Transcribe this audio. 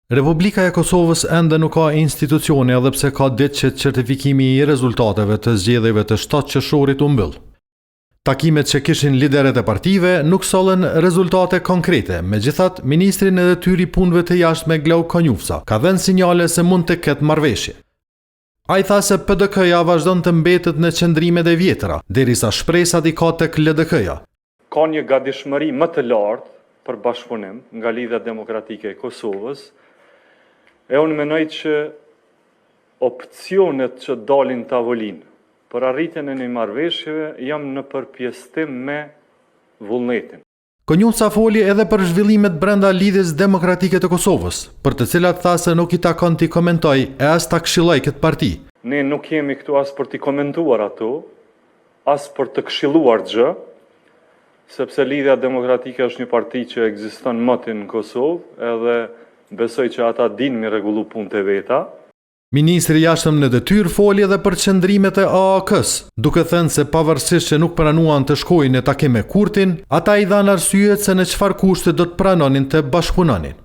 Republika e Kosovës ende nuk ka institucione edhe pse ka ditë që certifikimi i rezultateve të zgjedhjeve të 7 qershorit u mbyll. Takimet që kishin lideret e partive nuk sollën rezultate konkrete, megjithatë ministri në detyrë i punëve të jashtme Glauk Konjufsa ka dhënë sinjale se mund të ketë marrëveshje. Ai tha se PDK-ja vazhdon të mbetet në qëndrimet e vjetra, derisa shpresat i ka tek LDK-ja. Ka një gatishmëri më të lartë për bashkëpunim nga Lidhja Demokratike e Kosovës. E unë menoj që opcionet që dalin tavolinë për arritjen e një marrëveshjeve jam në përpjesëtim me vullnetin. Konjufsa foli edhe për zhvillimet brenda Lidhjes Demokratike të Kosovës, për të cilat tha se nuk i takon t'i komentoj e as ta këshilloj këtë parti. Ne nuk jemi këtu as për t'i komentuar ato, as për të këshilluar gjë, sepse Lidhja Demokratike është një parti që ekziston më në Kosovë edhe besoj që ata dinë mi rregullu punët e veta. Ministri i jashtëm në detyrë foli edhe për qëndrimet e AAK-s, duke thënë se pavarësisht që nuk pranuan të shkojnë në takim me Kurtin, ata i dhanë arsyet se në çfarë kushte do të pranonin të bashkëpunonin.